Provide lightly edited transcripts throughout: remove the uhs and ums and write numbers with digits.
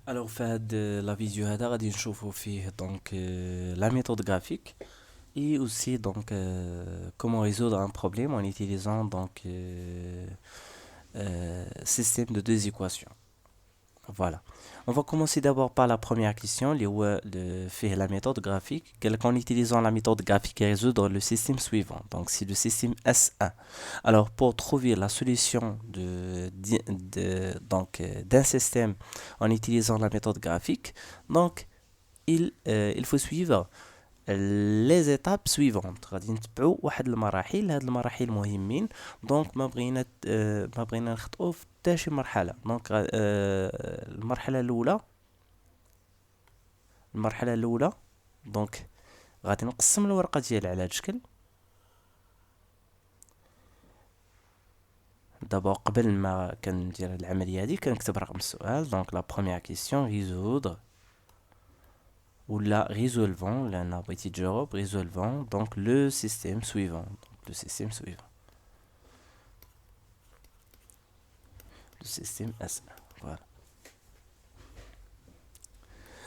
Alors, في هاد la vidéo هذا غادي نشوفوا فيه la méthode graphique et aussi comment résoudre un problème en utilisant système de deux équations. Voilà. On va commencer d'abord par la première question, faire la méthode graphique. En utilisant la méthode graphique et résoudre le système suivant. Donc, c'est le système S1. Alors, pour trouver la solution d'un système en utilisant la méthode graphique, donc, il faut suivre les étapes suivantes. غادي نتبعوا واحد المراحل. هاد المراحل مهمين. دونك ما بغينا نخطئوا في حتى شي مرحله. المرحله الاولى دونك غادي نقسم الورقه ديالي على هاد الشكل. دابا قبل ما كندير هاد العمليه هادي كنكتب رقم السؤال. دونك لا بروميير كيسيون ريزودر ولا résolvant لان بغيتي تجاوب résolvant donc le système suivant. Le système S1. Voilà.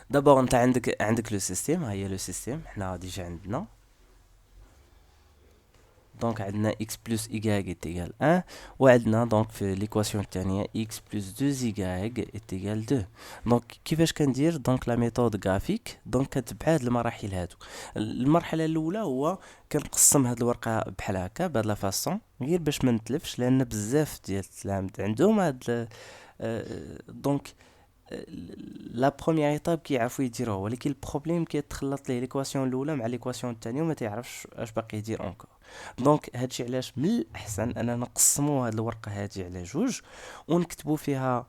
D'abord انت عندك لو سيستيم. ها هي لو سيستيم حنا ديجا عندنا. دونك عندنا x plus y est égal 1 وعندنا دونك في ليكواسيون الثانيه x plus 2y est égal 2. دونك كيفاش كندير دونك لا ميثود غرافيك. دونك كنتبع هاد المراحل هادو. المرحله الاولى هو كنقسم هاد الورقه بحال هكا بهاد لا فاصون غير باش ما نتلفش لان بزاف ديال التلاميذ عندهم هاد دونك لا بروميير ايطاب كيعرفوا يديروها ولكن البروبليم كيتخلط ليه ليكواسيون الاولى مع ليكواسيون الثانيه وما تعرفش اش باقي يدير اونكور. دونك هادشي علاش من الاحسن اننا نقسموا هاد الورقه هادي على جوج ونكتبوا فيها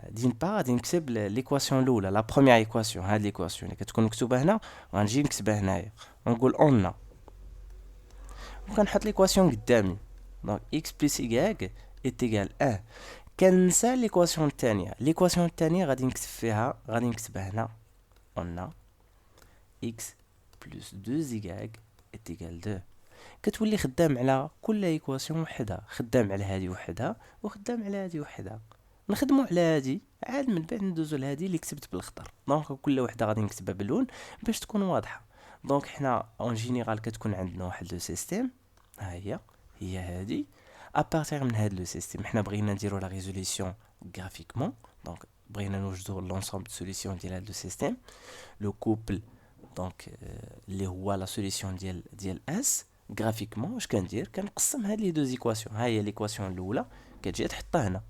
دين با غادي نكتب ليكواسيون الاولى لا بروميير ايكواسيون. هاد ليكواسيون اللي كتكون مكتوبه هنا غنجي نكتبها هنايا ونقول اون وكنحط ليكواسيون قدامي. دونك x بلس y est égal 1. كنسى ليكواسيون الثانيه. ليكواسيون الثانيه غادي نكتبها هنا اون x بلس 2y est égal 2. كتولي خدام على كل ايكواسيون وحدها. خدام على هذه وحدها وخدام على هذه وحدها. نخدموا على هذه عاد من بعد ندوزو لهذه اللي كتبت بالاخضر. دونك كل وحده غادي نكتبها باللون باش تكون واضحه. دونك حنا اون جينيرال كتكون عندنا واحد لو سيستيم. ها هي هذه. ابارتيغ من هذا لو سيستيم حنا بغينا نديرو لا ريزوليسيون غرافيكمون. دونك بغينا نوجدو لونسومبل سوليسيون ديال هذا لو سيستيم لو كوبل. دونك اللي هو لا سوليسيون ديال اس غرافيكمون. واش كندير كنقسم هاد لي دو زيكواسيون. ها هي ليكواسيون الاولى كتجي تحطها هنا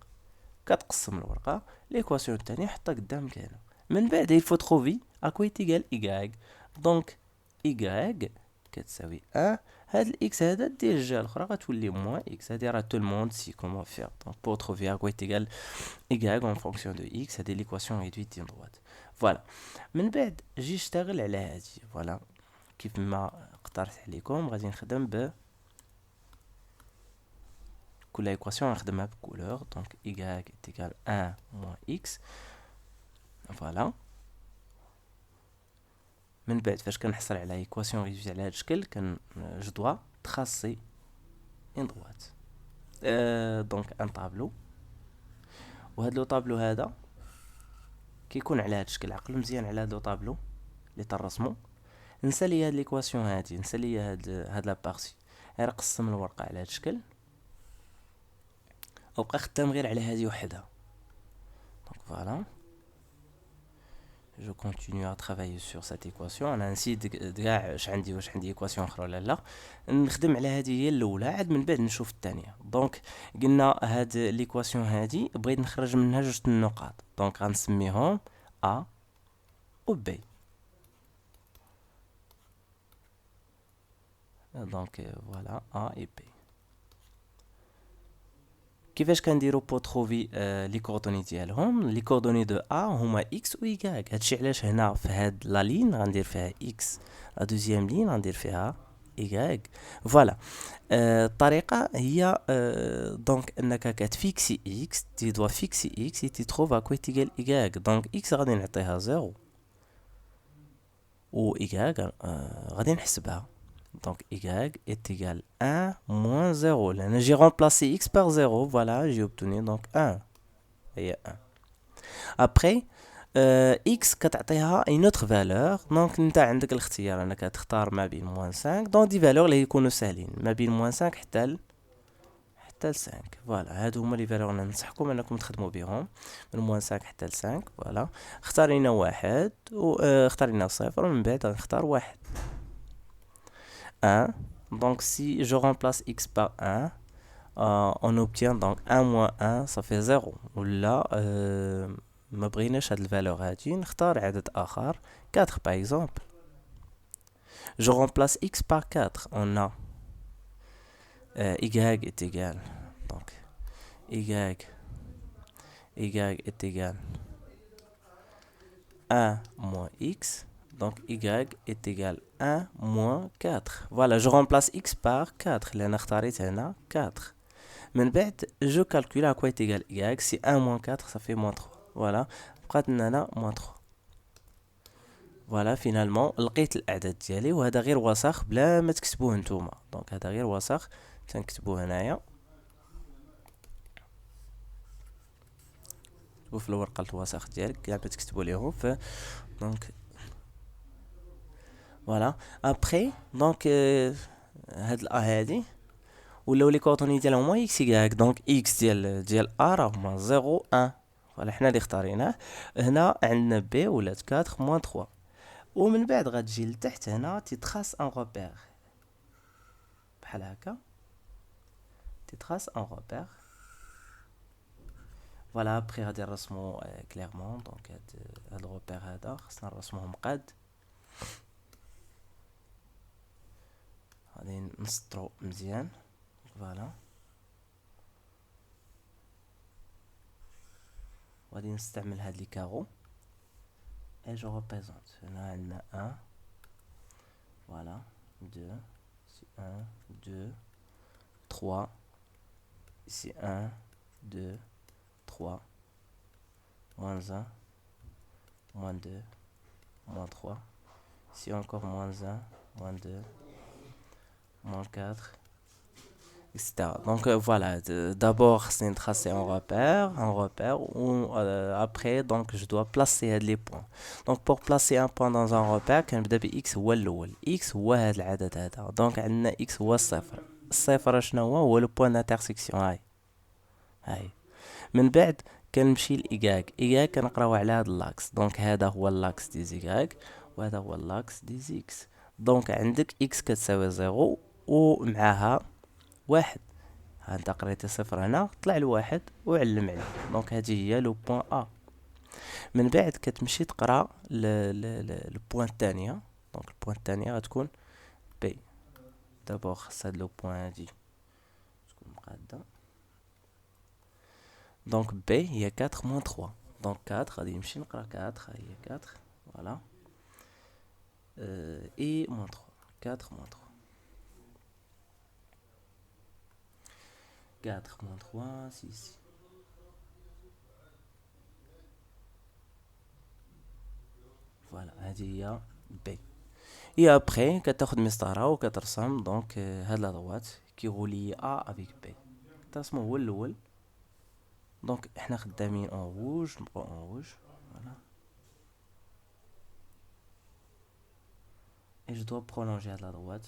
كتقسم الورقه. ليكواسيون الثانيه حطها قدامك هنا. من بعد il faut trouver à quoi est égal y. دونك y كتساوي 1. هاد الاكس هذا دير الجهه الاخرى غتولي موان اكس. هادي راه تو الموند سي كومون فير. دونك بور تروفي à quoi est égal y en fonction de x. هادي ليكواسيون ريدويت ديال droite. فوالا. من بعد جي اشتغل على هادي. فوالا كيف ما اقترحت عليكم غادي نخدم كل ايكواسيون نخدمها بكولور. دونك y est égal 1 moins x. فوالا. من بعد فاش كنحصل على ايكواسيون ريدويت على هذا الشكل جو دوا تراسي ان دروات دونك ان طابلو. وهذا لو طابلو هذا كيكون على هذا الشكل. عقلوا مزيان على هذا لو طابلو اللي ترسمو. نسى لي هاد ليكواسيون هادي. نسى لي هاد لا بارتي. غير قسم الورقه على هذا الشكل وبقى خدام غير على هذه وحدها. دونك فوالا. Je continue à travailler sur cette équation. انا نسيت كاع واش عندي ايكواسيون اخرى ولا لا. نخدم على هذه هي الاولى عاد من بعد نشوف الثانيه. دونك قلنا هاد ليكواسيون هذه بغيت نخرج منها جوج النقاط. دونك غنسميهم ا و بي. دونك فوالا ا اي بي. كيفاش كنديرو بو تروفي لي كوردوني ديالهم. لي كوردوني دو ا هما اكس و y. هادشي علاش هنا في هاد لا لين غندير فيها اكس. لا دوزيام لين غندير فيها y. فوالا. الطريقه هي دونك انك كتفيكسي اكس. تي دوا فيكسي اكس تي تروف ا كوي تيغال y. دونك اكس غادي نعطيها 0 و y غادي نحسبها. Donc y est égal 1 moins 0. Là, j'ai remplacé x par 0. Voilà, j'ai obtenu donc 1. Et 1. Après, x كتعطيها une autre valeur. Donc انت عندك الاختيار انك تختار ما بين moins 5. Donc دي valeur اللي يكونوا ساهلين ما بين moins 5 حتى ل 5. فوالا هادو هما لي فالور اللي ننصحكم انكم تخدموا بهم من موان 5 حتى ل 5. فوالا اختارينا واحد و اختارينا صفر ومن بعد غنختار واحد 1. Donc si je remplace x par 1, on obtient donc 1 moins 1 ça fait 0. ولا ما بغيناش هاد الفالور هادي نختار عدد اخر 4 par exemple. Je remplace x par 4, on a y est égal donc y est égal 1 moins x, donc y est égal 1 moins 4. Voilà, je remplace x par 4 لأن اختاريت هنا 4. من بعد je calcule à quoi est égal y. Si 1 moins 4 ça fait moins 3. Voilà, بقات لنا هنا moins 3. فوالا فينالمون لقيت الاعداد ديالي وهذا غير وسخ بلا ما تكتبوه نتوما. دونك هذا غير وسخ تنكتبوه هنايا وفي الورقه الوسخ ديالك كاع تكتبوا ليهم دونك فوالا. ابري دونك هاد الا هادي ولاو لي كوردوني ديالهم هما اكس ياك. دونك اكس ديال ا راه هما 0 1. فوالا حنا اللي اختاريناه. هنا عندنا بي ولات 4 موان 3. ومن بعد غتجي لتحت هنا تيتخاص ان روبير بحال هكا تيتخاص ان روبير. فوالا ابري غادي نرسمو كليرمون. دونك هاد الروبير هذا خصنا نرسموه مقاد. غادي نسطرو مزيان. فوالا غادي نستعمل هاد لي كارو et je représente. هنا عندنا 1 voilà 2 ici 1 2 3 ici 1 2 3 moins 1 moins 2 moins 3 ici encore moins 1 moins 2 moins 4 etc. Donc voilà, d'abord c'est tracer un repère où après donc je dois placer les points. Donc pour placer un point dans un repère كنبدا ب x هو الاول. x هو هذا العدد هذا. دونك عندنا x هو الصفر. الصفر شنو هو لو بوين دانترسيكسيون. هاي من بعد كنمشي لايكاك. ايكاك كنقراو على هذا اللاكس. دونك هذا هو اللاكس دي زيكاك وهذا هو اللاكس دي زيكس. دونك عندك x كتساوي 0 ومعها واحد. انت قريتي صفر هنا طلع الواحد وعلم عليه. دونك هذه هي لو بوين ا. من بعد كتمشي تقرا البوين الثانيه. دونك البوين الثانيه غتكون بي. دابا خاص هاد لو بوين هادي تكون مقاده. دونك بي هي 4 موان 3. دونك 4 غادي نمشي نقرا 4 ها هي 4 فوالا اي موان 3 4 موان 3 4 moins 3, 6. Voilà, هذه هي B. Et après, كتاخد مسطرة وكترسم دونك هاد لادروات كيغولي A avec B. الترسم هو الأول. دونك احنا خدامين en rouge, نبقاو en rouge. Voilà. Et je dois prolonger هاد لادروات.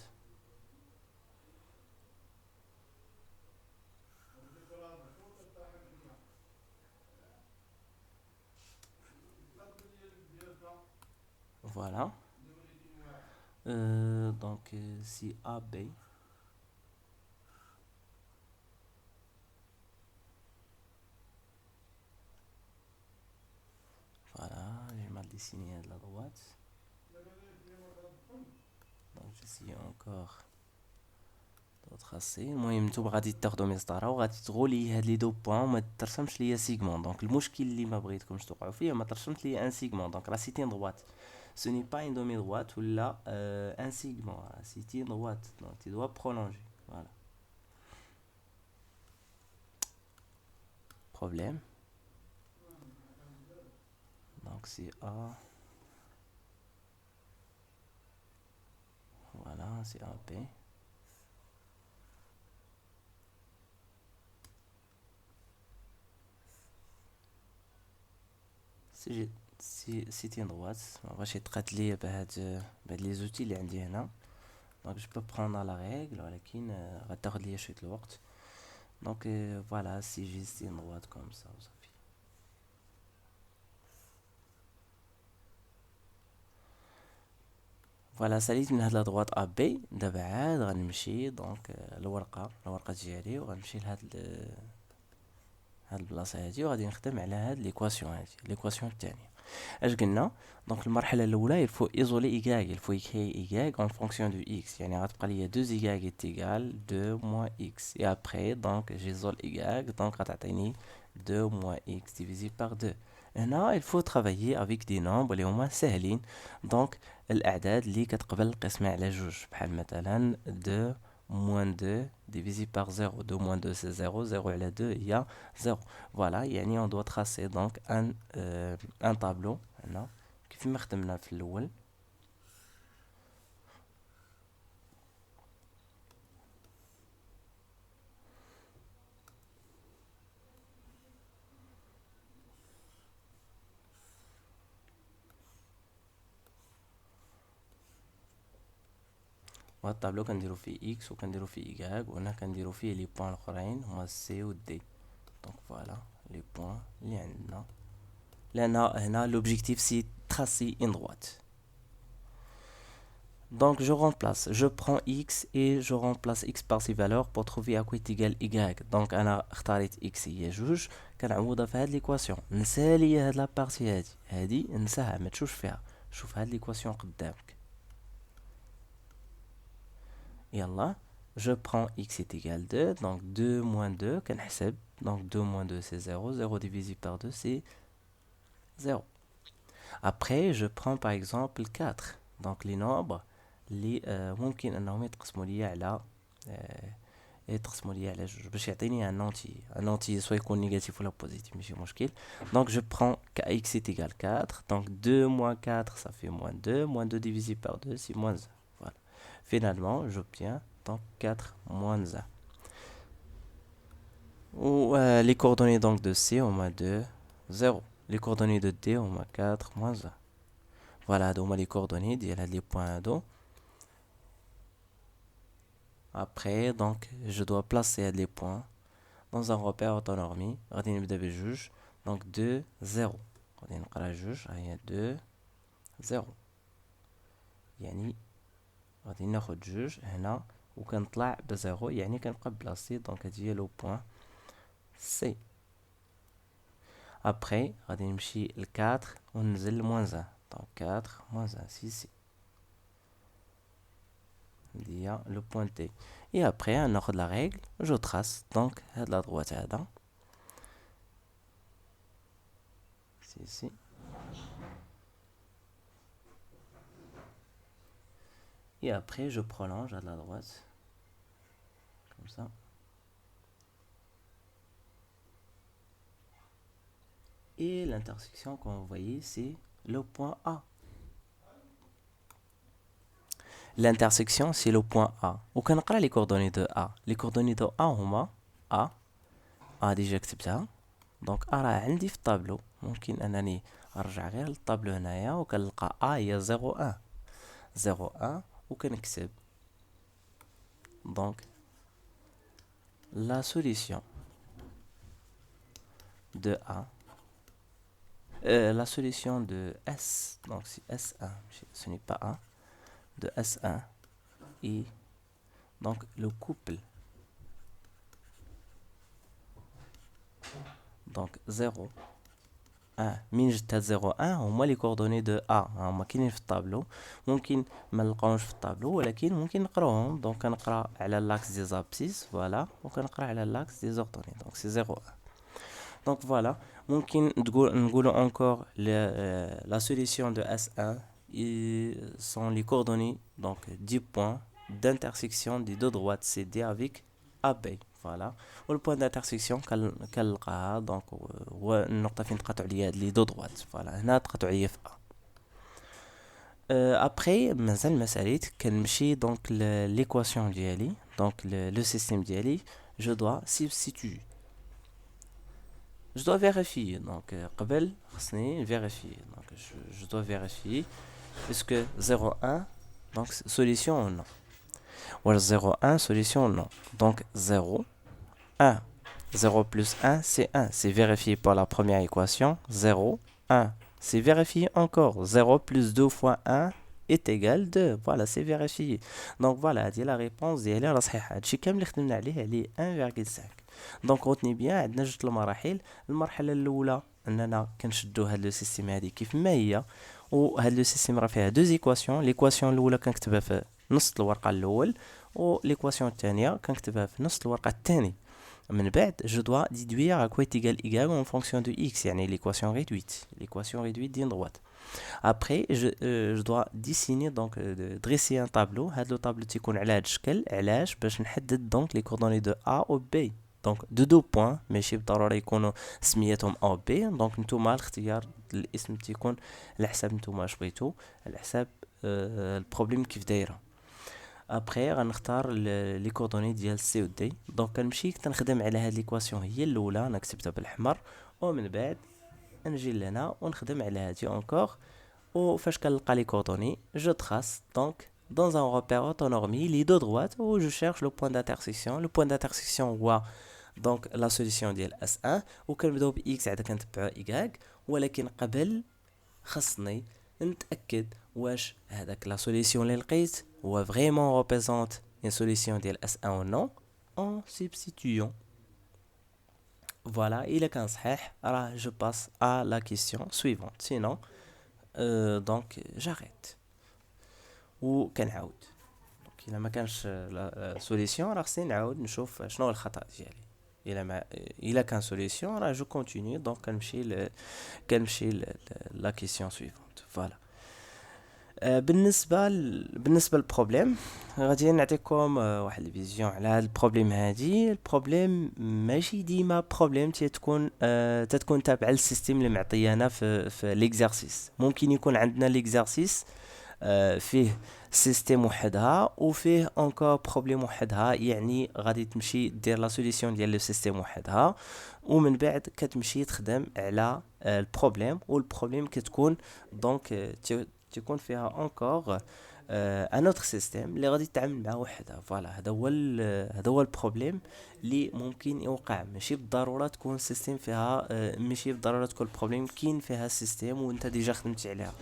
Voilà. Donc c'est AB. Voilà, j'ai mal dessiné de la droite. Donc j'essaye encore de tracer. المهم نتوما غادي تاخدو مسطرة وغادي تغولي هاد لي دو بوين وما ترسمش ليا سيغمون. دونك المشكل اللي ما بغيتكمش توقعوا فيه ما ترسمش ليا ان سيغمون. دونك راه سيتين droite. Ce n'est pas une demi-droite ou là un segment. C'est une droite. Donc tu dois prolonger. Voilà. Problème. Donc c'est A. Voilà, c'est AB. c'est une droite. باش يتقاد بهاد les outils اللي عندي هنا. Donc je peux prendre la règle ولكن غتاخد ليا شوية الوقت. Donc voilà, si j'ai une droite comme ça وصافي. فوالا ساليت من هاد لا droite ا بي. دابا عاد غنمشي دونك الورقة ديالي وغنمشي هاد البلاصة هادي وغادي نخدم على هاد ليكواسيون هادي ليكواسيون الثانية. اش قلنا دونك المرحلة الأولى il faut isoler y, il faut écrire y en fonction de x. يعني غتبقى ليا 2y est égal 2 moins x et après donc j'isole y donc غتعطيني 2 moins x divisé par 2. هنا il faut travailler avec des nombres اللي هما ساهلين. دونك الأعداد اللي كتقبل القسمة على جوج بحال مثلا 2 moins 2 divisé par 0. 2 moins 2 c'est 0. 0 على 2 هي 0. Voilà, يعني on doit tracer donc un tableau هنا كيف ما خدمنا في الأول. وهاد الطابلو كنديرو فيه اكس وكنديرو فيه y وهنا كنديرو فيه لي بوين الاخرين هما سي و دي. دونك فوالا لي بوين اللي عندنا لان هنا l'objectif c'est tracer une droite. Donc je remplace, je prends x et je remplace x par ses valeurs pour trouver à quoi est égal y. Donc انا اختاريت x هي جوج كنعوضها في هاد ليكواسيون. نسى ليا هاد لابارتي هادي نساها ما تشوفش فيها. شوف هاد ليكواسيون قدامك. يلا je prends x est égal 2 donc 2 moins 2 كنحسب donc 2 moins 2 c'est 0. 0 divisé par 2 c'est 0. Après je prends par exemple 4. donc les nombres اللي ممكن انهم يتقسموا لي على جوج باش يعطيني ان انتي سوا يكون نيجاتيف ولا بوزيتيف ماشي مشكل. donc je prends x est égal 4 donc 2 moins 4 ça fait moins 2 moins 2 divisé par 2 c'est moins 1. Voilà, finalement j'obtiens donc 4 moins 1. Ou les coordonnées donc de C on m'a 2 0. les coordonnées de D on m'a 4 moins 1. Voilà donc les coordonnées il y a les points d'eau. Après donc je dois placer les points dans un repère autonomie. غادي نبدا بجوج donc 2 0 غادي نقرا جوج هي 2 0 يعني غادي ناخد جوج هنا وكنطلع بزيرو يعني كنبقى بلاصتي دونك هادي هي لو بوين سي. ابري غادي نمشي ل 4 وننزل ل موان 1 دونك 4 موان 1 سي سي هادي هي لو بوين تي. et après ناخد لا ريغل جو تراس دونك هاد لا droite هذا سي سي et après je prolonge à la droite comme ça et l'intersection comme vous voyez c'est le point A. L'intersection c'est le point A. وكنقرا les coordonnées de A. les coordonnées de A هما A déjà كتبتها دونك A راه عندي في الطابلو. ممكن انني ارجع غير للطابلو هنايا وكنلقى A هي 0 1 0 1 وكنكتب donc la solution de A la solution de S donc c'est S1 ce n'est pas A de S1 et donc le couple donc 0 1 من جبت هاد 0 1 هما لي كوردوني دو A هما كاينين في الطابلو. ممكن ما نلقاوهمش في الطابلو ولكن ممكن نقراوهم دونك كنقرا على لاكس دي زابسيس فوالا وكنقرا على لاكس دي زورتوني دونك سي 0 1 دونك فوالا. ممكن نقولوا encore la solution de S1 sont les coordonnées donc 10 points d'intersection des deux droites CD avec AB. فوالا والبوان دانترسيكسيون كنلقاها دونك هو النقطه فين تقاطع ليا هاد لي دو دروات. فوالا هنا تقاطع ليا في ابري مازال ما ساليت كنمشي دونك ليكواسيون ديالي دونك لو سيستيم ديالي جو دوا سبستيتوي je dois vérifier. Donc, قبل خصني vérifier. Donc, je dois vérifier. Est-ce que 0, 1, donc solution ou non? Ou 0, 1, solution ou non? Donc, 0, 1. 0 plus 1, c'est 1. C'est vérifié pour la première équation. 0, 1. C'est vérifié encore. 0 plus 2 fois 1 est égal 2. Voilà, c'est vérifié. Donc voilà, هذه la réponse ديالي راه صحيحة. هادشي كامل اللي خدمنا عليه 1,5. دونك retenez bien عندنا جوج المراحل. المرحلة الأولى أننا كنشدو هاد لو سيستيم هادي كيف ما هي، وهاد لو سيستيم راه فيها دوز ايكواسيون. ليكواسيون الأولى كنكتبها في نص الورقة الأول، و ليكواسيون الثانية كنكتبها في نص الورقة الثاني. من بعد je dois déduire à quoi est égal en fonction de x, يعني l'équation réduite d'une droite. Après je dois dessiner donc dresser un tableau. هذا le tableau تيكون على هذا الشكل. علاش؟ باش نحدد donc les coordonnées de A ou B. donc de deux points ماشي بالضرورة يكونوا سميتهم A و B. donc نتوما الاختيار الاسم تيكون على حساب نتوما اش بغيتو، على حساب البروبليم كيف دايره. ابخي غنختار لي كوردوني ديال سي و دي. دونك كنمشي كنخدم على هاد ليكواسيون هي الاولى، انا كتبتها بالحمر، ومن بعد نجي لهنا ونخدم على هادي اونكور. وفاش كنلقى لي كوردوني جو تراس دونك dans un repère autonormé les deux droites où je cherche le point d'intersection. le point d'intersection هو donc la solution ديال S1 وكنبداو ب X عاد كنتبعو Y. ولكن قبل خصني نتاكد واش هذاك لا سوليسيون اللي لقيت هو فريمون représente une solution ديال S1 ou non en substituant. voilà, il كان صحيح راه je passe à la question suivante. sinon donc j'arrête وكنعاود. دونك الا ما كانش لا سوليسيون راه خصني نعاود نشوف شنو هو الخطا ديالي. الا كان سوليسيون راه جو كونتينيو دونك كنمشي لا كيسيون سويفونت. فوالا. بالنسبه للبروبليم غادي نعطيكم واحد الفيزيون على هذا البروبليم. هذه البروبليم ماشي ديما بروبليم تتكون تابعه للسيستم اللي معطيانا في ليكزارسيس. ممكن يكون عندنا ليكزارسيس فيه سيستم وحدها وفيه انكور بروبليم وحدها، يعني غادي تمشي دير لا سوليسيون ديال لو سيستم وحدها ومن بعد كتمشي تخدم على البروبليم، والبروبليم كتكون دونك تكون فيها انكور ان اوتر سيستم اللي غادي تتعامل معاه وحدها. فوالا، هذا هو البروبليم اللي ممكن يوقع. ماشي بالضروره تكون سيستم فيها ماشي بالضروره تكون البروبليم كاين فيها سيستم وانت ديجا خدمتي عليها.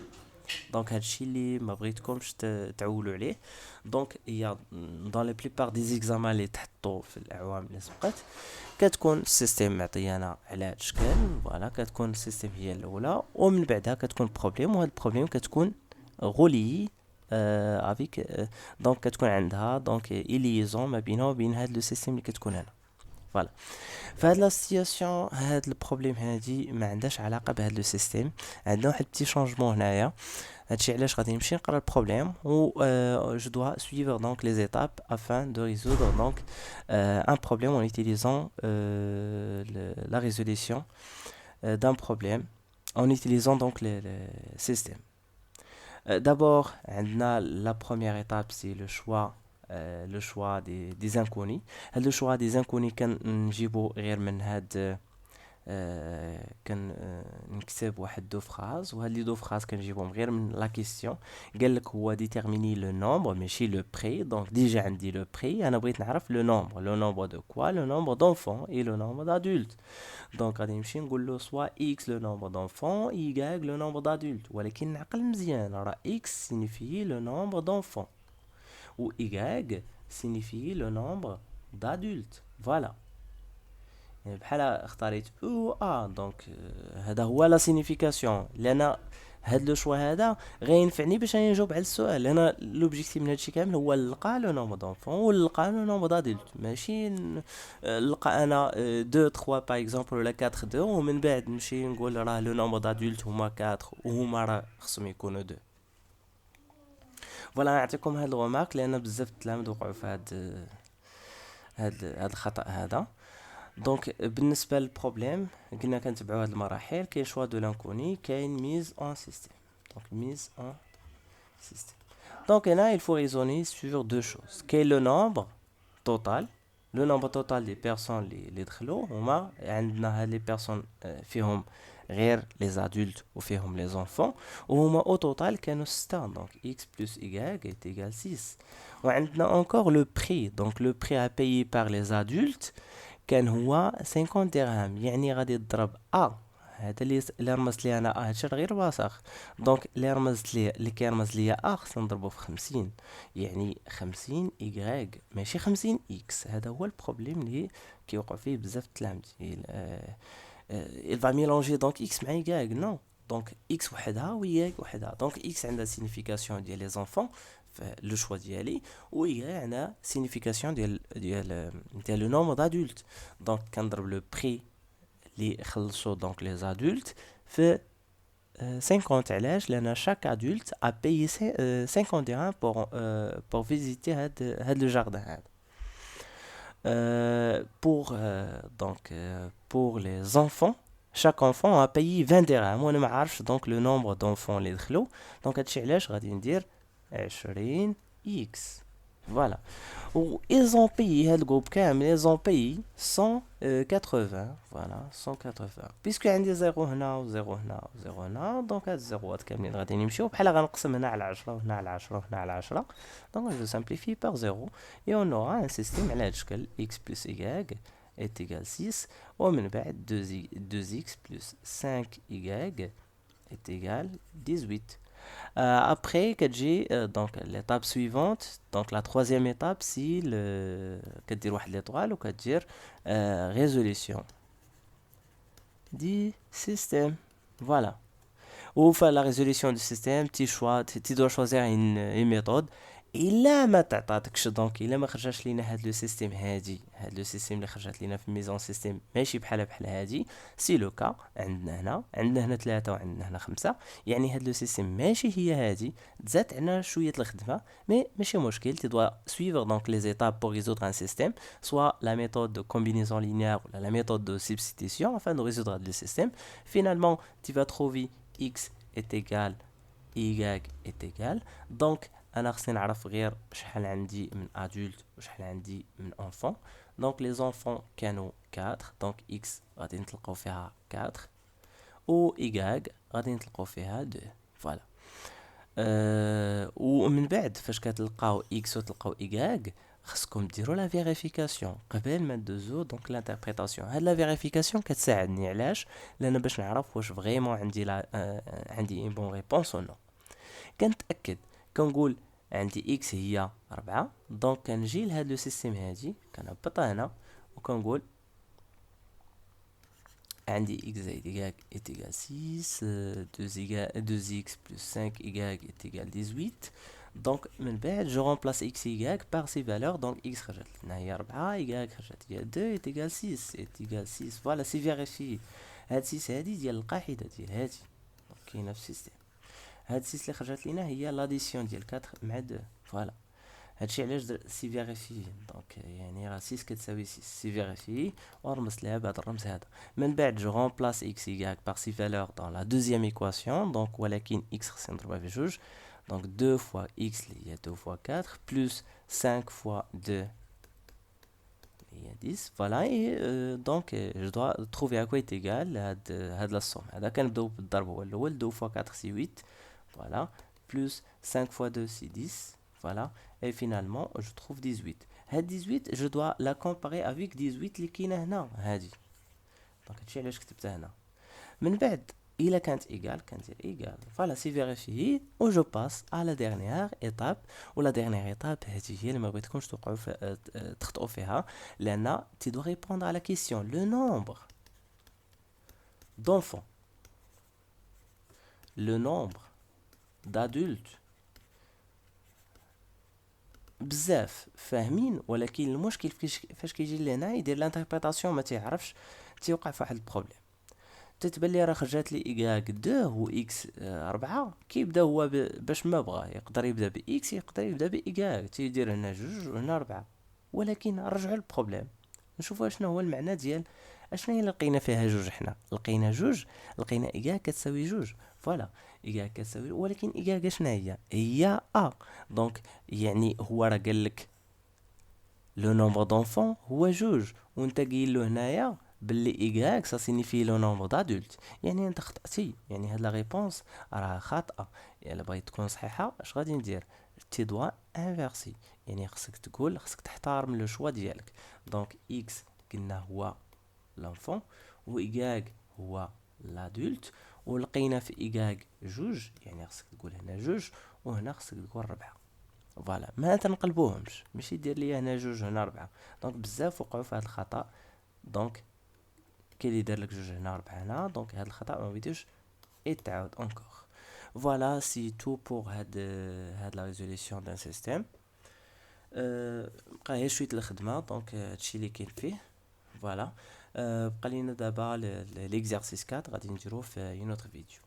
دونك هادشي اللي ما بغيتكمش تعولوا عليه. دونك هي دون لي بليبار دي زيكزامان اللي تحطوا في الاعوام اللي سبقت كتكون السيستم معطيانا على هاد الشكل. فوالا، كتكون السيستم هي الاولى ومن بعدها كتكون البروبليم، وهاد البروبليم كتكون غولي افيك دونك كتكون عندها دونك ليزون ما بينها وبين هاد لو سيستم اللي كتكون هنا. فوالا، فهاد لا سيتياسيون هاد البروبليم هادي ما عندهاش علاقه بهاد لو سيستم. عندنا واحد بتي شونجمون هنايا. هادشي علاش غادي نمشي نقرا البروبليم و je dois suivre donc les étapes afin de résoudre donc un problème en utilisant la résolution d'un problème en utilisant donc les systèmes. D'abord, la première étape c'est le choix des inconnus. هاد le choix des inconnus كنجيبو غير من هاد نكتب واحد دو فراز، وهاد لي دو فراز كنجيبهم غير من لا كيسيون. قالك هو ديتيرميني لو نومبر ماشي لو بري. دونك ديجا عندي لو بري، انا بغيت نعرف لو نومبر دو كوا؟ لو نومبر دونفون اي لو نومبر دادولت. دونك غادي نمشي نقول له سوا اكس لو نومبر دونفون ايكال لو نومبر دادولت، ولكن نعقل مزيان راه اكس سينيفي لو نومبر دونفون و ايكال سينيفي لو نومبر دادولت. فوالا، بحال اختاريت او دونك هذا هو لا سينيفيكاسيون، لان هاد لو شوا هذا غينفعني باش انا نجاوب على السؤال. لان لوبجيكتيف من هادشي كامل هو نلقى لو نومبر دونفون ونلقى لو نومبر دادولت، ماشي نلقى انا 2 3 باغ اكزومبل ولا 4 2 ومن بعد نمشي نقول راه لو نومبر دادولت هما 4 وهما راه خصهم يكونوا 2. فوالا، نعطيكم هاد الغومارك لان بزاف التلاميذ وقعوا في هاد الخطا هذا. دونك بالنسبه للبروبليم قلنا كنتبعوا هاد المراحل. كاين شوا دو لانكوني، كاين ميز اون سيستيم. دونك ميز اون سيستيم. دونك هنا il faut raisonner sur deux choses. كاين لو نومبر توتال لو نومبر توتال دي بيرسون اللي دخلوا هما عندنا هاد لي بيرسون فيهم غير لي زادولت وفيهم لي زونفون وهما او توتال كانوا 6 دونك اكس بلس ايغال ايتيغال 6 وعندنا اونكور لو بري دونك لو بري ا بايي بار لي زادولت كان هو 50 درهم يعني غادي تضرب هذا اللي رمزت لي انا هادشي غير واسخ دونك اللي رمزت لي اللي كيرمز لي خصنا نضربو في 50 يعني 50 ايغريك ماشي 50 اكس هذا هو البروبليم اللي كيوقع فيه بزاف التلاميذ il va mélanger donc x مع y non donc x وحدها و y وحدها donc x عندها signification ديال les enfants لو شوا ديالي و y عندها signification ديال لو نومبر d'adultes donc كنضرب لو بري اللي خلصوا دونك لي زادولت في 50 علاش لان شاك ادولت ا بايي 50 درهم pour visiter هاد لو جاردن هذا pour les enfants chaque enfant a payé 20 درهم وانا ما عارفش دونك لو نومبر دونفون اللي دخلوا دونك هادشي علاش غادي ندير 20 اكس فوالا و ils ont payé هاد الجروب كامل ils ont payé 180 فوالا 180 بيسكو عندي زيرو هنا وزيرو هنا وزيرو هنا دونك هاد الزيروات كاملين غادي نمشيو بحال غنقسم هنا على 10 وهنا على 10 وهنا على 10 دونك جو سامبليفي بار زيرو et on aura un système على هاد الشكل x plus y est égal 6 ومن بعد 2x plus 5y est égal 18 après que j'ai donc l'étape suivante donc la troisième étape si le كدير واحد l'étoile ou كدير résolution du système voilà ou faire la résolution du système tu dois choisir une méthode الا ما تعطاتكش دونك الا ما خرجاش لينا هاد لو سيستيم هادي هاد لو سيستيم اللي خرجت لينا في ميزون سيستيم ماشي بحال هادي سي لو كا عندنا هنا 3 وعندنا هنا 5 يعني هاد لو سيستيم ماشي هي هادي تزاد عندنا شويه الخدمه ماشي مشكل tu dois suivre donc les étapes pour résoudre un système soit la méthode de combinaison linéaire ou la méthode de substitution afin de résoudre le système finalement tu vas trouver x est égal y est égal donc انا خصني نعرف غير شحال عندي من ادولت وشحال عندي من enfant دونك لي زونفون كانوا 4 دونك x غادي نطلقوا فيها 4 و y غادي نطلقوا فيها 2 فوالا ومن بعد فاش كتلقاو x وتلقاو y خصكم ديروا لا فيريفيكاسيون قبل ما دوزو دونك لانتربريتاسيون هاد لا فيريفيكاسيون كتساعدني علاش لان باش نعرف واش فريمون عندي اون بون ريبونس او نو كنتاكد كنقول عندي اكس هي 4 دونك كنجي لهاد لو سيستيم هادي كنهبطها هنا وكنقول عندي اكس زائد y est égal 6 2x plus 5y est égal 18 دونك من بعد جو remplace x y par ces valeurs donc x خرجت لنا هي 4 y خرجت هي 2 est égal 6 est égal 6 فوالا سي فيريفي هاد 6 هادي ديال القاعده ديال هادي دونك كاينه في السيستيم هاد 6 اللي خرجت لينا هي لاديسيون ديال 4 مع 2 فوالا هادشي علاش سي فيريفي دونك يعني راه 6 كتساوي 6 سي فيريفي ورمزت لها بهذا الرمز هذا من بعد جو رومبلاس اكس y بار سي فالور دون لا دوزيام ايكواسيون دونك ولكن اكس خصنا نضربها في جوج دونك 2 فوا اكس اللي هي 2 فوا 4 بلس 5 فوا 2 هي 10 فوالا اي دونك جو دوا تروفي ا كوا ايت ايغال هاد لا سوم هذا كنبداو بالضرب هو الاول 2 فوا 4 سي 8 voilà plus 5 fois 2 c'est 10 voilà et finalement je trouve 18 هاد 18 je dois la comparer avec 18 اللي كاينه هنا هادي دونك هادشي علاش كتبتها هنا من بعد الا كانت ايغال كندير ايغال فوالا سي فيريفي و جو باس à la dernière étape و la dernière étape هادي هي اللي ما بغيتكمش توقعوا تخطئوا فيها لان tu dois répondre à la question le nombre d'enfants le nombre d'adultes بزاف فاهمين ولكن المشكل فاش كيجي لهنا يدير لانتربريتاسيون ما تيعرفش تيوقع في واحد البروبليم تتبان لي راه خرجت لي y 2 و x 4 كيبدا هو باش ما بغى يقدر يبدا ب x يقدر يبدا ب y تيدير هنا 2 وهنا 4 ولكن نرجعوا للبروبليم نشوفوا شنو هو المعنى ديال اشنا هي اللي لقينا فيها جوج حنا لقينا y كتساوي جوج فوالا y كتساوي ولكن y شنو هي ا دونك يعني هو راه قال لك لو نومبر دونفون هو جوج، وانت قايل له هنايا باللي ايكغيك سا سينيفي لو نومبر دادولت، يعني انت خطأتي، يعني هاد لا ريبونس راها خاطئة. الا بغيت تكون صحيحة اش غادي ندير؟ تي دوا انفيرسي، يعني خصك تقول، خصك تحترم لو شوا ديالك. دونك اكس قلنا هو لونفون، و ايكغيك هو لادولت، ولقينا في ايكغيك جوج، يعني خصك تقول هنا جوج وهنا خصك تقول ربعة. فوالا، ما تنقلبوهمش، ماشي دير لي هنا جوج هنا ربعة. دونك بزاف وقعوا في هذا الخطا. دونك كاين اللي دار لك جوج هنا ربعة هنا، دونك هذا الخطا ما بغيتوش يتعاود اونكور. فوالا سي تو بور هاد لا ريزوليسيون دان سيستيم. بقى غير شويه الخدمه، دونك هادشي اللي كاين فيه. فوالا. بقى لينا دابا ليكزارسيس 4 غادي نديروه في اون اوتر فيديو.